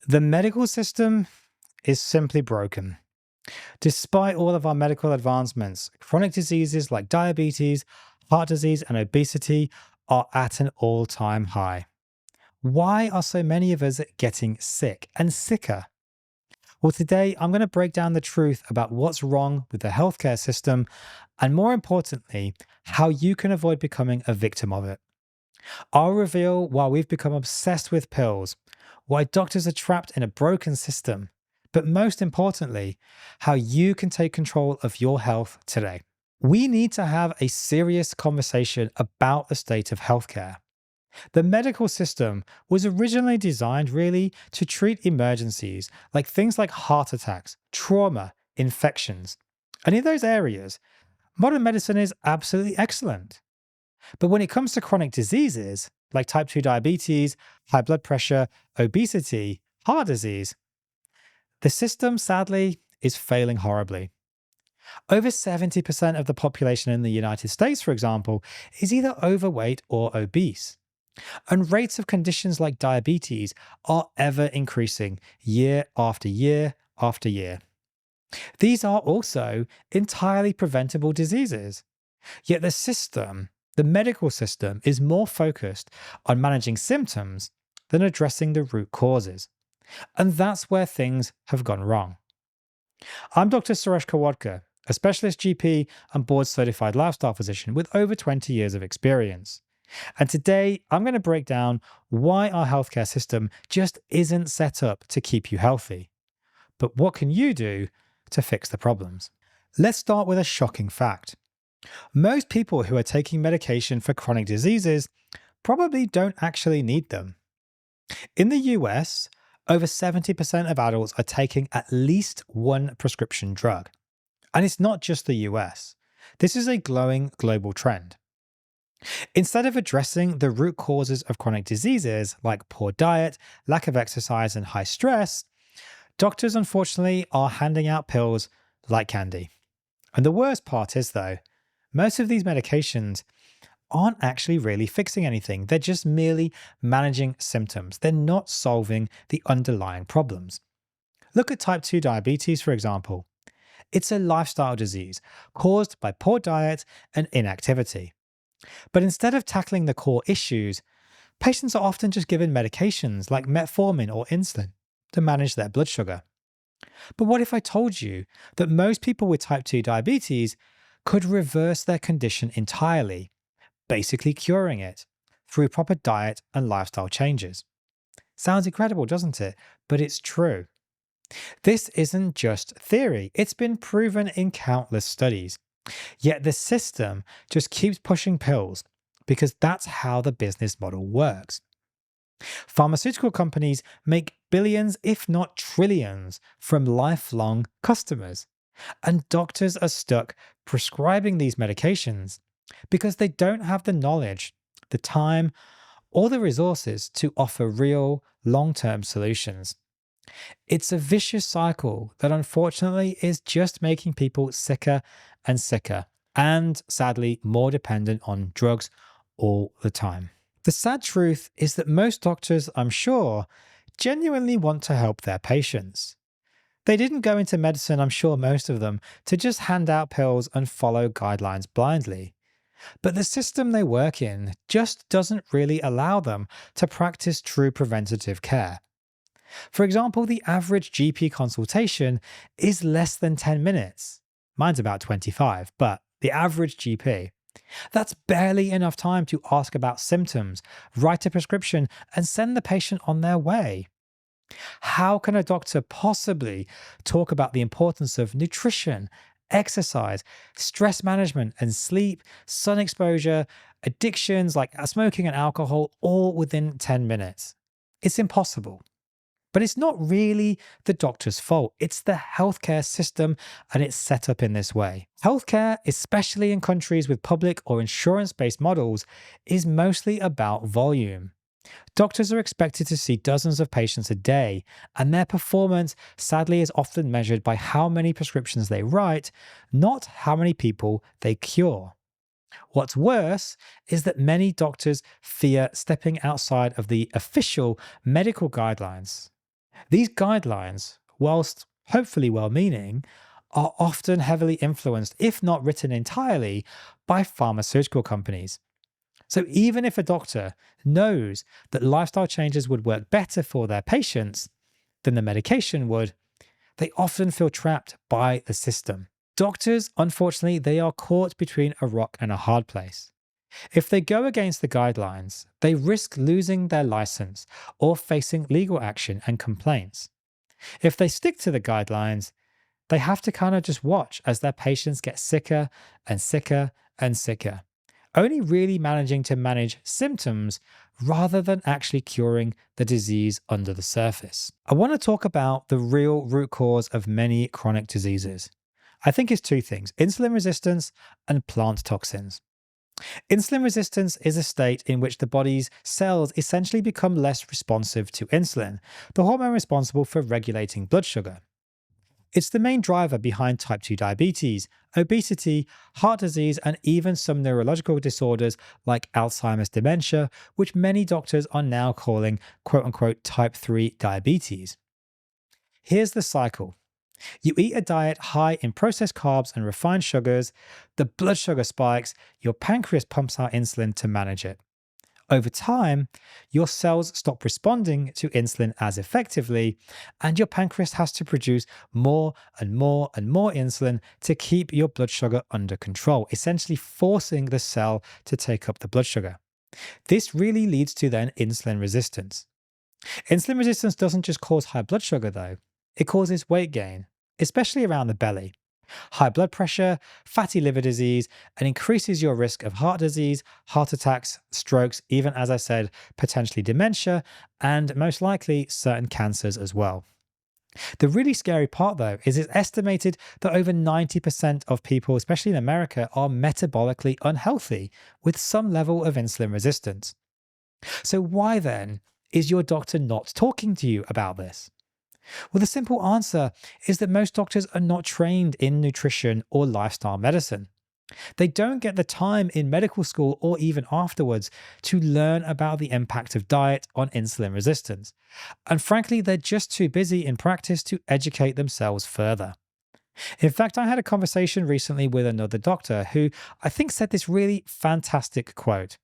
The medical system is simply broken. Despite all of our medical advancements, chronic diseases like diabetes, heart disease, and obesity are at an all-time high. Why are so many of us getting sick and sicker? Well, today I'm going to break down the truth about what's wrong with the healthcare system and, more importantly, how you can avoid becoming a victim of it. I'll reveal why we've become obsessed with pills, why doctors are trapped in a broken system, but most importantly, how you can take control of your health today. We need to have a serious conversation about the state of healthcare. The medical system was originally designed really to treat emergencies like things like heart attacks, trauma, infections. And in those areas, modern medicine is absolutely excellent. But when it comes to chronic diseases like type 2 diabetes, high blood pressure, obesity, heart disease, the system sadly is failing horribly. Over 70% of the population in the United States, for example, is either overweight or obese. And rates of conditions like diabetes are ever increasing year after year after year. These are also entirely preventable diseases. Yet the medical system, is more focused on managing symptoms than addressing the root causes. And that's where things have gone wrong. I'm Dr. Suresh Kawadkar, a specialist GP and board-certified lifestyle physician with over 20 years of experience. And today, I'm going to break down why our healthcare system just isn't set up to keep you healthy. But what can you do to fix the problems? Let's start with a shocking fact. Most people who are taking medication for chronic diseases probably don't actually need them. In the US, over 70% of adults are taking at least one prescription drug. And it's not just the US. This is a growing global trend. Instead of addressing the root causes of chronic diseases like poor diet, lack of exercise, and high stress, doctors unfortunately are handing out pills like candy. And the worst part is, though, most of these medications aren't actually really fixing anything. They're just merely managing symptoms. They're not solving the underlying problems. Look at type 2 diabetes, for example. It's a lifestyle disease caused by poor diet and inactivity. But instead of tackling the core issues, patients are often just given medications like metformin or insulin to manage their blood sugar. But what if I told you that most people with type 2 diabetes could reverse their condition entirely, basically curing it through proper diet and lifestyle changes? Sounds incredible, doesn't it? But it's true. This isn't just theory, it's been proven in countless studies. Yet the system just keeps pushing pills because that's how the business model works. Pharmaceutical companies make billions, if not trillions, from lifelong customers. And doctors are stuck prescribing these medications because they don't have the knowledge, the time, or the resources to offer real, long-term solutions. It's a vicious cycle that unfortunately is just making people sicker and sicker, and sadly more dependent on drugs all the time. The sad truth is that most doctors, I'm sure, genuinely want to help their patients. They didn't go into medicine, I'm sure most of them, to just hand out pills and follow guidelines blindly. But the system they work in just doesn't really allow them to practice true preventative care. For example, the average GP consultation is less than 10 minutes. Mine's about 25, but the average GP. That's barely enough time to ask about symptoms, write a prescription, and send the patient on their way. How can a doctor possibly talk about the importance of nutrition, exercise, stress management, and sleep, sun exposure, addictions like smoking and alcohol, all within 10 minutes? It's impossible. But it's not really the doctor's fault. It's the healthcare system and it's set up in this way. Healthcare, especially in countries with public or insurance-based models, is mostly about volume. Doctors are expected to see dozens of patients a day, and their performance, sadly, is often measured by how many prescriptions they write, not how many people they cure. What's worse is that many doctors fear stepping outside of the official medical guidelines. These guidelines, whilst hopefully well meaning, are often heavily influenced, if not written entirely, by pharmaceutical companies. So even if a doctor knows that lifestyle changes would work better for their patients than the medication would, they often feel trapped by the system. Doctors, unfortunately, they are caught between a rock and a hard place. If they go against the guidelines, they risk losing their license or facing legal action and complaints. If they stick to the guidelines, they have to kind of just watch as their patients get sicker and sicker and sicker, only really managing to manage symptoms rather than actually curing the disease under the surface. I want to talk about the real root cause of many chronic diseases. I think it's two things: insulin resistance and plant toxins. Insulin resistance is a state in which the body's cells essentially become less responsive to insulin, the hormone responsible for regulating blood sugar. It's the main driver behind type 2 diabetes, obesity, heart disease, and even some neurological disorders like Alzheimer's dementia, which many doctors are now calling quote unquote type 3 diabetes. Here's the cycle. You eat a diet high in processed carbs and refined sugars, the blood sugar spikes, your pancreas pumps out insulin to manage it. Over time, your cells stop responding to insulin as effectively, and your pancreas has to produce more and more and more insulin to keep your blood sugar under control, essentially forcing the cell to take up the blood sugar. This really leads to then insulin resistance. Insulin resistance doesn't just cause high blood sugar though, it causes weight gain, especially around the belly, high blood pressure, fatty liver disease, and increases your risk of heart disease, heart attacks, strokes, even as I said, potentially dementia, and most likely certain cancers as well. The really scary part though is it's estimated that over 90% of people, especially in America, are metabolically unhealthy with some level of insulin resistance. So why then is your doctor not talking to you about this? Well, the simple answer is that most doctors are not trained in nutrition or lifestyle medicine. They don't get the time in medical school or even afterwards to learn about the impact of diet on insulin resistance. And frankly, they're just too busy in practice to educate themselves further. In fact, I had a conversation recently with another doctor who I think said this really fantastic quote.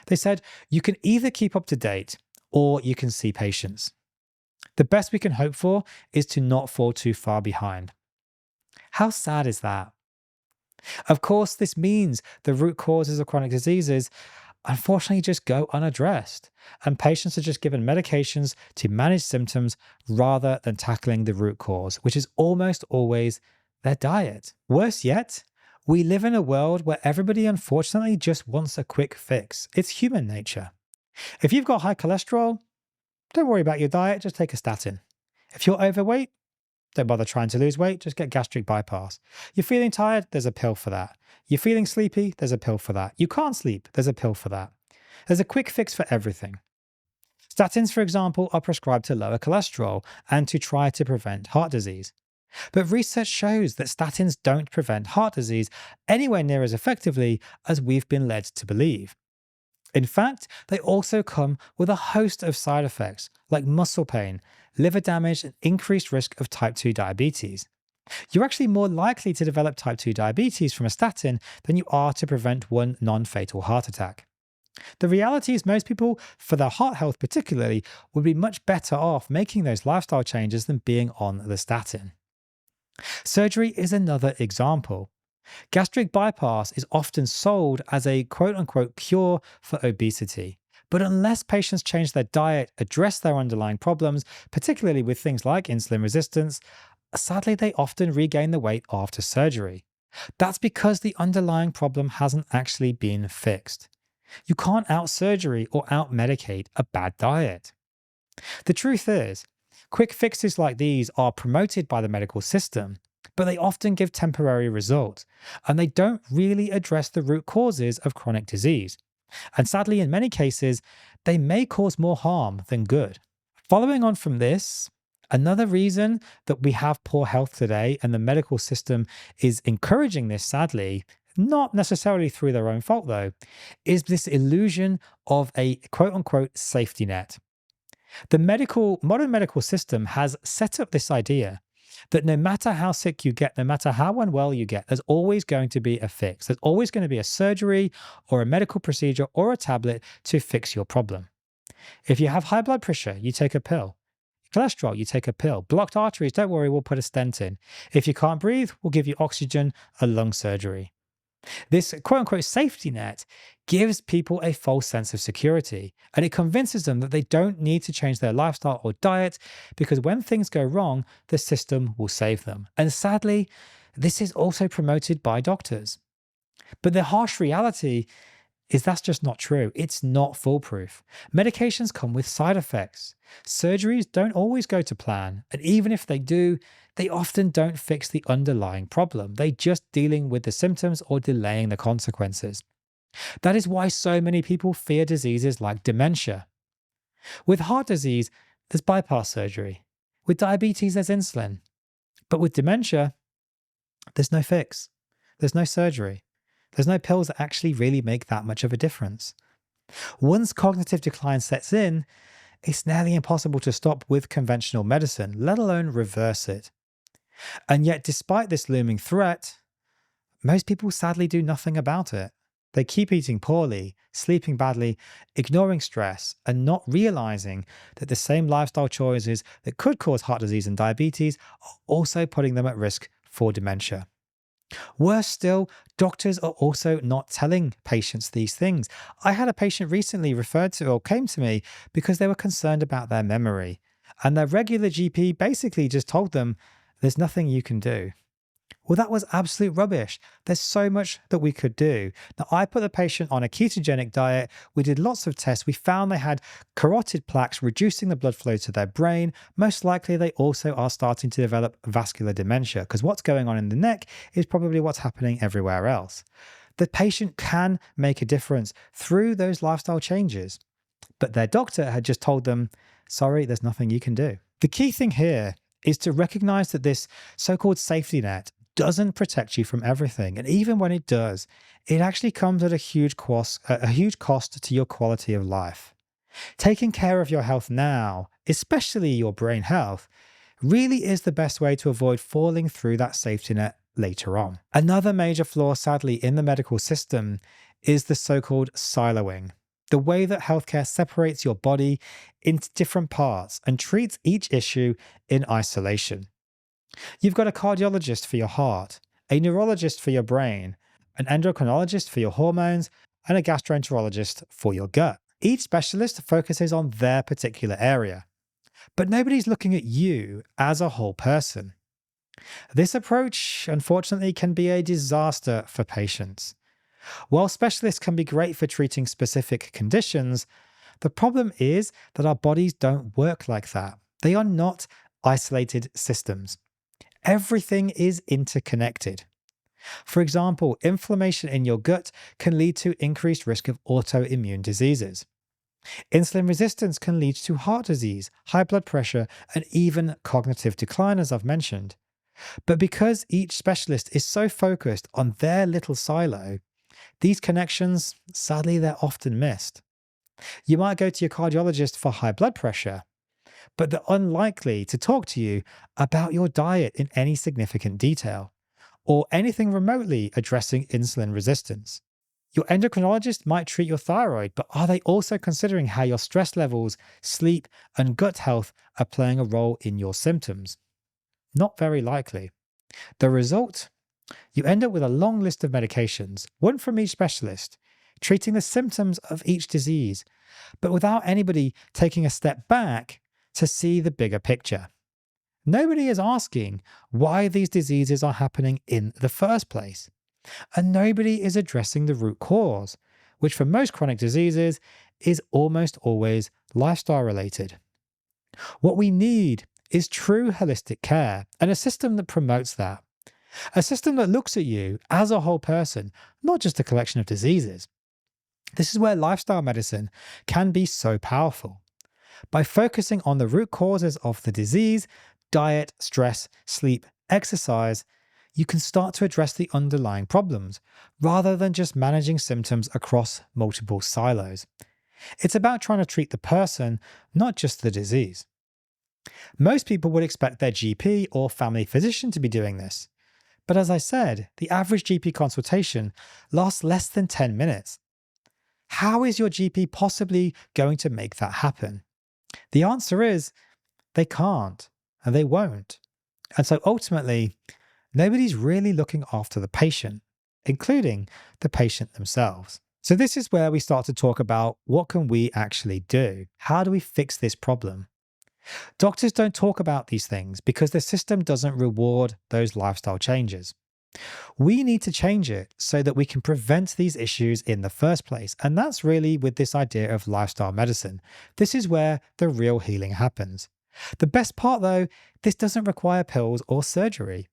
They said, "You can either keep up to date or you can see patients. The best we can hope for is to not fall too far behind." How sad is that? Of course, this means the root causes of chronic diseases unfortunately just go unaddressed, and patients are just given medications to manage symptoms rather than tackling the root cause, which is almost always their diet. Worse yet, we live in a world where everybody unfortunately just wants a quick fix. It's human nature. If you've got high cholesterol, don't worry about your diet, just take a statin. If you're overweight, don't bother trying to lose weight, just get gastric bypass. You're feeling tired, there's a pill for that. You're feeling sleepy, there's a pill for that. You can't sleep, there's a pill for that. There's a quick fix for everything. Statins, for example, are prescribed to lower cholesterol and to try to prevent heart disease. But research shows that statins don't prevent heart disease anywhere near as effectively as we've been led to believe. In fact, they also come with a host of side effects like muscle pain, liver damage, and increased risk of type 2 diabetes. You're actually more likely to develop type 2 diabetes from a statin than you are to prevent one non-fatal heart attack. The reality is most people, for their heart health particularly, would be much better off making those lifestyle changes than being on the statin. Surgery is another example. Gastric bypass is often sold as a quote-unquote cure for obesity. But unless patients change their diet, address their underlying problems, particularly with things like insulin resistance, sadly they often regain the weight after surgery. That's because the underlying problem hasn't actually been fixed. You can't out-surgery or out-medicate a bad diet. The truth is, quick fixes like these are promoted by the medical system, but they often give temporary results, and they don't really address the root causes of chronic disease. And sadly, in many cases, they may cause more harm than good. Following on from this, another reason that we have poor health today and the medical system is encouraging this, sadly, not necessarily through their own fault though, is this illusion of a quote-unquote safety net. The modern medical system has set up this idea that no matter how sick you get, no matter how unwell you get, there's always going to be a fix. There's always going to be a surgery or a medical procedure or a tablet to fix your problem. If you have high blood pressure, you take a pill. Cholesterol, you take a pill. Blocked arteries, don't worry, we'll put a stent in. If you can't breathe, we'll give you oxygen, a lung surgery. This quote unquote safety net gives people a false sense of security, and it convinces them that they don't need to change their lifestyle or diet because when things go wrong, the system will save them. And sadly, this is also promoted by doctors. But the harsh reality is that's just not true. It's not foolproof. Medications come with side effects. Surgeries don't always go to plan, and even if they do, they often don't fix the underlying problem. They're just dealing with the symptoms or delaying the consequences. That is why so many people fear diseases like dementia. With heart disease, there's bypass surgery. With diabetes, there's insulin. But with dementia, there's no fix. There's no surgery. There's no pills that actually really make that much of a difference. Once cognitive decline sets in, it's nearly impossible to stop with conventional medicine, let alone reverse it. And yet, despite this looming threat, most people sadly do nothing about it. They keep eating poorly, sleeping badly, ignoring stress, and not realizing that the same lifestyle choices that could cause heart disease and diabetes are also putting them at risk for dementia. Worse still, doctors are also not telling patients these things. I had a patient recently referred to or came to me because they were concerned about their memory, and their regular GP basically just told them, there's nothing you can do. Well, that was absolute rubbish. There's so much that we could do. Now, I put the patient on a ketogenic diet. We did lots of tests. We found they had carotid plaques reducing the blood flow to their brain. Most likely, they also are starting to develop vascular dementia because what's going on in the neck is probably what's happening everywhere else. The patient can make a difference through those lifestyle changes, but their doctor had just told them, sorry, there's nothing you can do. The key thing here is to recognize that this so-called safety net doesn't protect you from everything. And even when it does, it actually comes at a huge cost to your quality of life. Taking care of your health now, especially your brain health, really is the best way to avoid falling through that safety net later on. Another major flaw, sadly, in the medical system is the so-called siloing. The way that healthcare separates your body into different parts and treats each issue in isolation. You've got a cardiologist for your heart, a neurologist for your brain, an endocrinologist for your hormones, and a gastroenterologist for your gut. Each specialist focuses on their particular area, but nobody's looking at you as a whole person. This approach, unfortunately, can be a disaster for patients. While specialists can be great for treating specific conditions, the problem is that our bodies don't work like that. They are not isolated systems. Everything is interconnected. For example, inflammation in your gut can lead to increased risk of autoimmune diseases. Insulin resistance can lead to heart disease, high blood pressure, and even cognitive decline, as I've mentioned. But because each specialist is so focused on their little silo, these connections, sadly, they're often missed. You might go to your cardiologist for high blood pressure, but they're unlikely to talk to you about your diet in any significant detail, or anything remotely addressing insulin resistance. Your endocrinologist might treat your thyroid, but are they also considering how your stress levels, sleep, and gut health are playing a role in your symptoms? Not very likely. The result? You end up with a long list of medications, one from each specialist, treating the symptoms of each disease, but without anybody taking a step back to see the bigger picture. Nobody is asking why these diseases are happening in the first place. And nobody is addressing the root cause, which for most chronic diseases is almost always lifestyle related. What we need is true holistic care and a system that promotes that. A system that looks at you as a whole person, not just a collection of diseases. This is where lifestyle medicine can be so powerful. By focusing on the root causes of the disease, diet, stress, sleep, exercise, you can start to address the underlying problems rather than just managing symptoms across multiple silos. It's about trying to treat the person, not just the disease. Most people would expect their GP or family physician to be doing this. But as I said, the average GP consultation lasts less than 10 minutes. How is your GP possibly going to make that happen? The answer is they can't and they won't. And so ultimately, nobody's really looking after the patient, including the patient themselves. So this is where we start to talk about what can we actually do? How do we fix this problem? Doctors don't talk about these things because the system doesn't reward those lifestyle changes. We need to change it so that we can prevent these issues in the first place. And that's really with this idea of lifestyle medicine. This is where the real healing happens. The best part though, this doesn't require pills or surgery.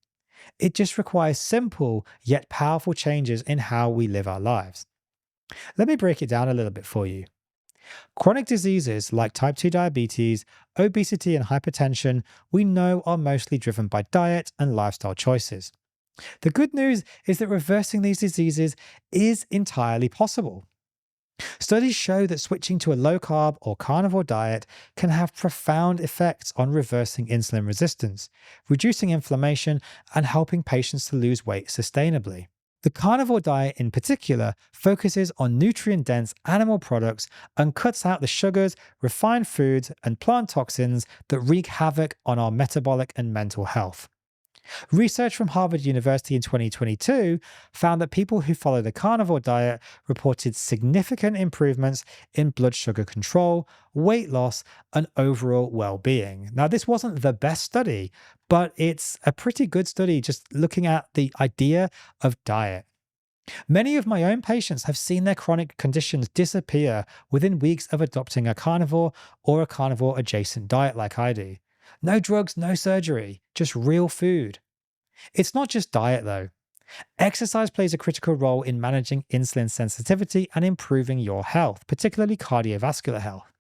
It just requires simple yet powerful changes in how we live our lives. Let me break it down a little bit for you. Chronic diseases like type 2 diabetes, obesity, and hypertension we know are mostly driven by diet and lifestyle choices. The good news is that reversing these diseases is entirely possible. Studies show that switching to a low-carb or carnivore diet can have profound effects on reversing insulin resistance, reducing inflammation, and helping patients to lose weight sustainably. The carnivore diet in particular focuses on nutrient-dense animal products and cuts out the sugars, refined foods, and plant toxins that wreak havoc on our metabolic and mental health. Research from Harvard University in 2022 found that people who followed the carnivore diet reported significant improvements in blood sugar control, weight loss, and overall well-being. Now, this wasn't the best study, but it's a pretty good study just looking at the idea of diet. Many of my own patients have seen their chronic conditions disappear within weeks of adopting a carnivore or a carnivore adjacent diet like I do. No drugs, no surgery, just real food. It's not just diet though. Exercise plays a critical role in managing insulin sensitivity and improving your health, particularly cardiovascular health.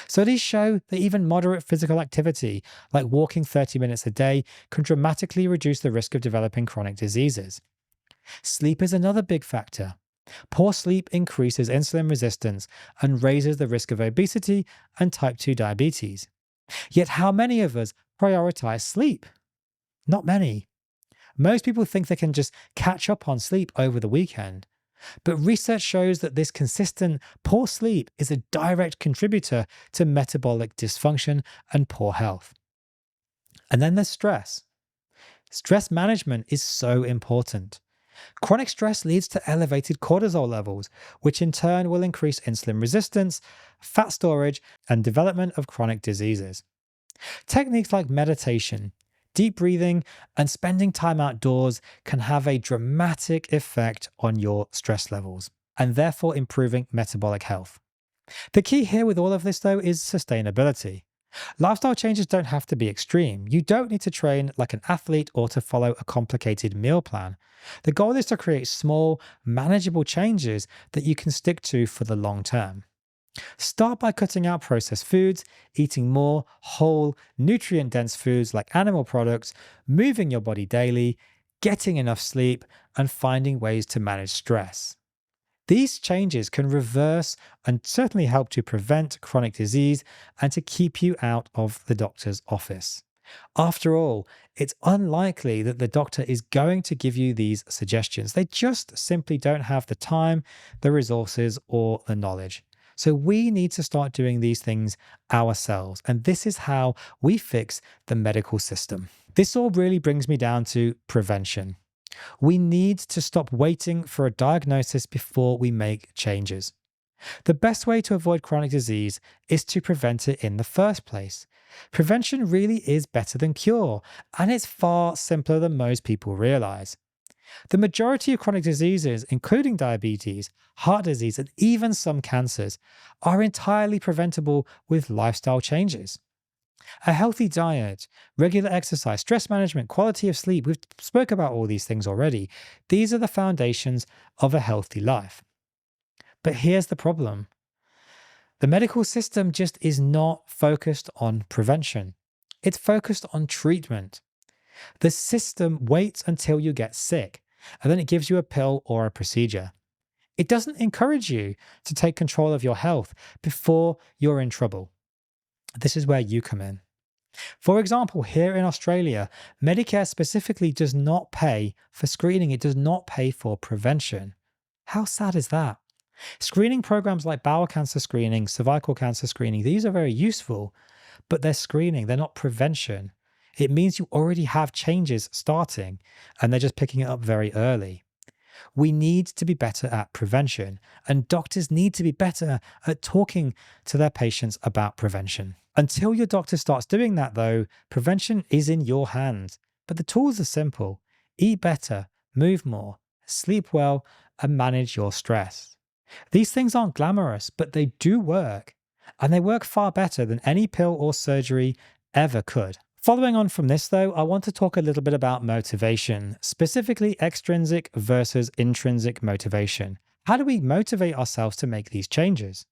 Studies show that even moderate physical activity, like walking 30 minutes a day, can dramatically reduce the risk of developing chronic diseases. Sleep is another big factor. Poor sleep increases insulin resistance and raises the risk of obesity and type 2 diabetes. Yet how many of us prioritize sleep? Not many. Most people think they can just catch up on sleep over the weekend. But research shows that this consistent poor sleep is a direct contributor to metabolic dysfunction and poor health. And then there's stress. Stress management is so important. Chronic stress leads to elevated cortisol levels, which in turn will increase insulin resistance, fat storage, and development of chronic diseases. Techniques like meditation, deep breathing, and spending time outdoors can have a dramatic effect on your stress levels, and therefore improving metabolic health. The key here with all of this, though, is sustainability. Lifestyle changes don't have to be extreme. You don't need to train like an athlete or to follow a complicated meal plan. The goal is to create small, manageable changes that you can stick to for the long term. Start by cutting out processed foods, eating more whole, nutrient-dense foods like animal products, moving your body daily, getting enough sleep, and finding ways to manage stress. These changes can reverse and certainly help to prevent chronic disease and to keep you out of the doctor's office. After all, it's unlikely that the doctor is going to give you these suggestions. They just simply don't have the time, the resources, or the knowledge. So we need to start doing these things ourselves. And this is how we fix the medical system. This all really brings me down to prevention. We need to stop waiting for a diagnosis before we make changes. The best way to avoid chronic disease is to prevent it in the first place. Prevention really is better than cure, and it's far simpler than most people realize. The majority of chronic diseases, including diabetes, heart disease, and even some cancers, are entirely preventable with lifestyle changes. A healthy diet, regular exercise, stress management, quality of sleep, we've spoke about all these things already. These are the foundations of a healthy life. But here's the problem. The medical system just is not focused on prevention. It's focused on treatment. The system waits until you get sick, and then it gives you a pill or a procedure. It doesn't encourage you to take control of your health before you're in trouble. This is where you come in. For example, here in Australia, Medicare specifically does not pay for screening. It does not pay for prevention. How sad is that? Screening programs like bowel cancer screening, cervical cancer screening, these are very useful, but they're screening, they're not prevention. It means you already have changes starting and they're just picking it up very early. We need to be better at prevention, and doctors need to be better at talking to their patients about prevention. Until your doctor starts doing that, though, prevention is in your hands. But the tools are simple: eat better, move more, sleep well, and manage your stress. These things aren't glamorous, but they do work, and they work far better than any pill or surgery ever could. Following on from this, though, I want to talk a little bit about motivation, specifically extrinsic versus intrinsic motivation. How do we motivate ourselves to make these changes?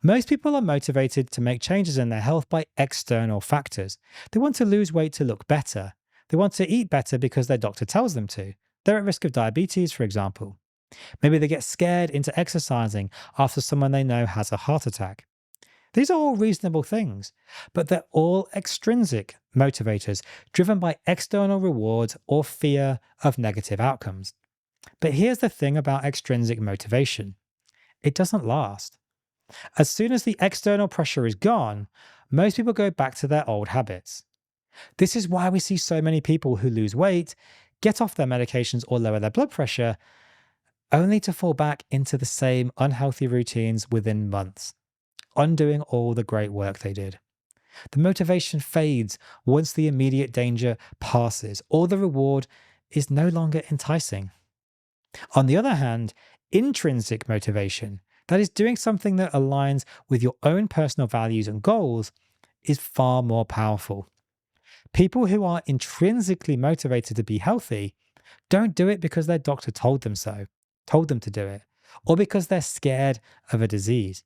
Most people are motivated to make changes in their health by external factors. They want to lose weight to look better. They want to eat better because their doctor tells them to. They're at risk of diabetes, for example. Maybe they get scared into exercising after someone they know has a heart attack. These are all reasonable things, but they're all extrinsic motivators driven by external rewards or fear of negative outcomes. But here's the thing about extrinsic motivation: it doesn't last. As soon as the external pressure is gone, most people go back to their old habits. This is why we see so many people who lose weight, get off their medications, or lower their blood pressure, only to fall back into the same unhealthy routines within months, undoing all the great work they did. The motivation fades once the immediate danger passes, or the reward is no longer enticing. On the other hand, intrinsic motivation, that is doing something that aligns with your own personal values and goals, is far more powerful. People who are intrinsically motivated to be healthy don't do it because their doctor told them to do it, or because they're scared of a disease.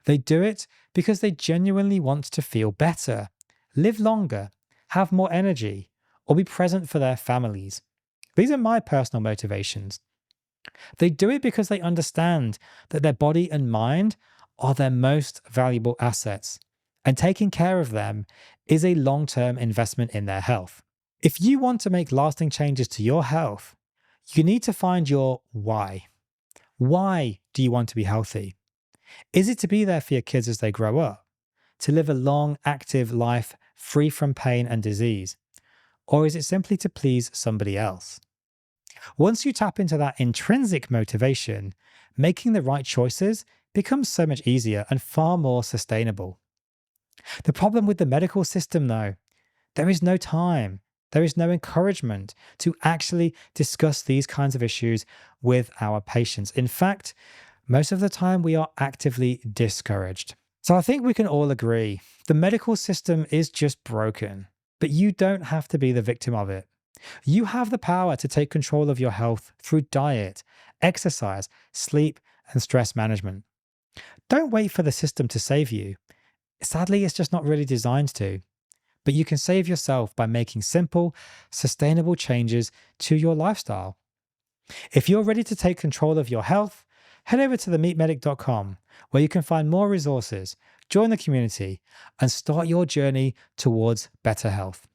They do it because they genuinely want to feel better, live longer, have more energy, or be present for their families. These are my personal motivations. They do it because they understand that their body and mind are their most valuable assets, and taking care of them is a long-term investment in their health. If you want to make lasting changes to your health, you need to find your why. Why do you want to be healthy? Is it to be there for your kids as they grow up? To live a long, active life free from pain and disease? Or is it simply to please somebody else? Once you tap into that intrinsic motivation, making the right choices becomes so much easier and far more sustainable. The problem with the medical system, though, there is no time, there is no encouragement to actually discuss these kinds of issues with our patients. In fact, most of the time we are actively discouraged. So I think we can all agree the medical system is just broken, but you don't have to be the victim of it. You have the power to take control of your health through diet, exercise, sleep, and stress management. Don't wait for the system to save you. Sadly, it's just not really designed to. But you can save yourself by making simple, sustainable changes to your lifestyle. If you're ready to take control of your health, head over to themeatmedic.com, where you can find more resources, join the community, and start your journey towards better health.